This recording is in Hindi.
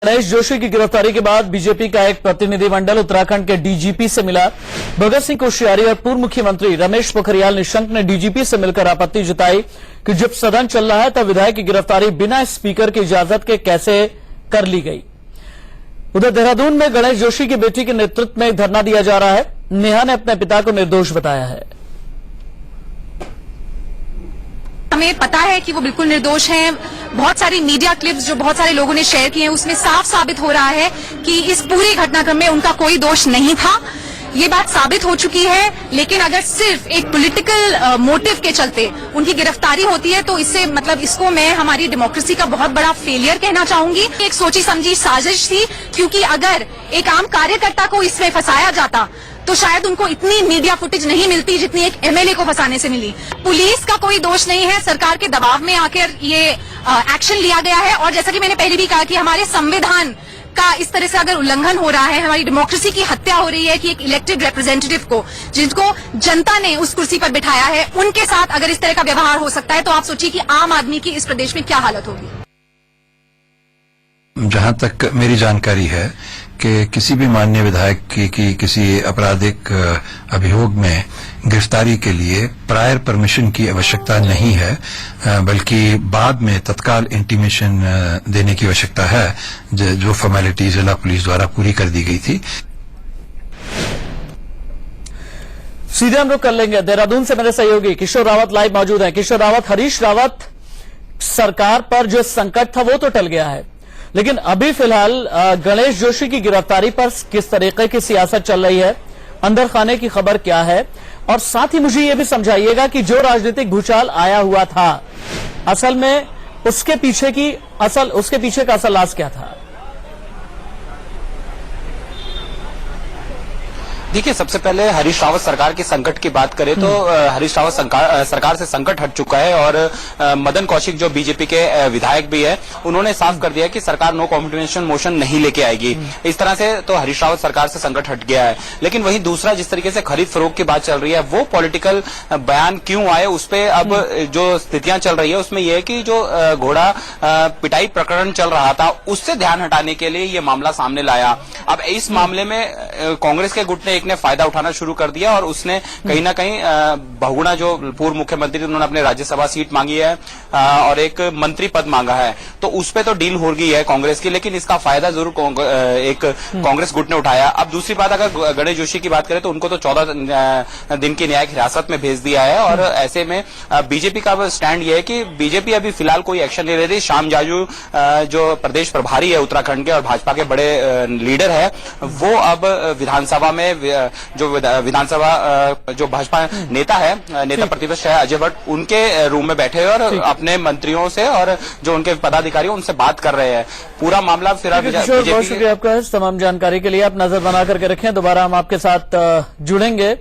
गणेश जोशी की गिरफ्तारी के बाद बीजेपी का एक प्रतिनिधिमंडल उत्तराखंड के डीजीपी से मिला। भगत सिंह कोश्यारी और पूर्व मुख्यमंत्री रमेश पोखरियाल निशंक ने डीजीपी से मिलकर आपत्ति जताई कि जब सदन चल रहा है तब विधायक की गिरफ्तारी बिना स्पीकर की इजाजत के कैसे कर ली गई। उधर देहरादून में गणेश जोशी की बेटी के नेतृत्व में एक धरना दिया जा रहा है। नेहा ने अपने पिता को निर्दोष बताया है। हमें पता है कि वो बिल्कुल निर्दोष हैं। बहुत सारी मीडिया क्लिप्स जो बहुत सारे लोगों ने शेयर किए हैं उसमें साफ साबित हो रहा है कि इस पूरे घटनाक्रम में उनका कोई दोष नहीं था। ये बात साबित हो चुकी है। लेकिन अगर सिर्फ एक पॉलिटिकल मोटिव के चलते उनकी गिरफ्तारी होती है तो इससे मतलब इसको मैं हमारी डेमोक्रेसी का बहुत बड़ा फेलियर कहना चाहूंगी। एक सोची समझी साजिश थी, क्योंकि अगर एक आम कार्यकर्ता को इसमें फंसाया जाता तो शायद उनको इतनी मीडिया फुटेज नहीं मिलती जितनी एक एमएलए को फंसाने से मिली। पुलिस का कोई दोष नहीं है, सरकार के दबाव में आकर ये एक्शन लिया गया है। और जैसा कि मैंने पहले भी कहा कि हमारे संविधान का इस तरह से अगर उल्लंघन हो रहा है, हमारी डेमोक्रेसी की हत्या हो रही है कि एक इलेक्टेड रिप्रेजेंटेटिव को जिनको जनता ने उस कुर्सी पर बिठाया है उनके साथ अगर इस तरह का व्यवहार हो सकता है तो आप सोचिए कि आम आदमी की इस प्रदेश में क्या हालत होगी। जहां तक मेरी जानकारी है कि किसी भी माननीय विधायक की किसी आपराधिक अभियोग में गिरफ्तारी के लिए प्रायर परमिशन की आवश्यकता नहीं है, बल्कि बाद में तत्काल इंटीमेशन देने की आवश्यकता है, जो फॉर्मेलिटी जिला पुलिस द्वारा पूरी कर दी गई थी। सीधे हम रुक कर लेंगे देहरादून से। मेरे सहयोगी किशोर रावत लाइव मौजूद हैं। किशोर रावत, हरीश रावत, सरकार पर जो संकट था वो तो टल गया है, लेकिन अभी फिलहाल गणेश जोशी की गिरफ्तारी पर किस तरीके की सियासत चल रही है, अंदर खाने की खबर क्या है, और साथ ही मुझे यह भी समझाइएगा कि जो राजनीतिक भूचाल आया हुआ था असल में उसके पीछे का असल राज क्या था। देखिए, सबसे पहले हरीश रावत सरकार के संकट की बात करें तो हरीश रावत सरकार से संकट हट चुका है। और मदन कौशिक जो बीजेपी के विधायक भी है उन्होंने साफ कर दिया कि सरकार नो कॉन्फिडेंस मोशन नहीं लेके आएगी। इस तरह से तो हरीश रावत सरकार से संकट हट गया है। लेकिन वहीं दूसरा जिस तरीके से खरीद फरोख्त की बात चल रही है वो पॉलिटिकल बयान क्यों आए उस पर अब जो स्थितियां चल रही है उसमें यह है कि जो घोड़ा पिटाई प्रकरण चल रहा था उससे ध्यान हटाने के लिए ये मामला सामने लाया। अब इस मामले में कांग्रेस के गुट ने एक ने फायदा उठाना शुरू कर दिया और उसने कहीं ना कहीं बहुगुणा जो पूर्व मुख्यमंत्री उन्होंने अपने राज्यसभा सीट मांगी है और एक मंत्री पद मांगा है, तो उस पे तो डील हो गई है कांग्रेस की, लेकिन इसका फायदा जरूर एक कांग्रेस गुट ने उठाया। अब दूसरी बात, अगर गणेश जोशी की बात करें तो उनको तो 14 दिन की न्यायिक हिरासत में भेज दिया है। और ऐसे में बीजेपी का स्टैंड यह है कि बीजेपी अभी फिलहाल कोई एक्शन नहीं ले रही। श्याम जाजू जो प्रदेश प्रभारी है उत्तराखंड के और भाजपा के बड़े लीडर है, वो अब विधानसभा में जो विधानसभा जो भाजपा नेता प्रतिपक्ष है अजय भट्ट, उनके रूम में बैठे और अपने मंत्रियों से और जो उनके पदाधिकारी उनसे बात कर रहे हैं। पूरा मामला फिर बहुत शुक्रिया आपका इस तमाम जानकारी के लिए। आप नजर बना करके रखें, दोबारा हम आपके साथ जुड़ेंगे।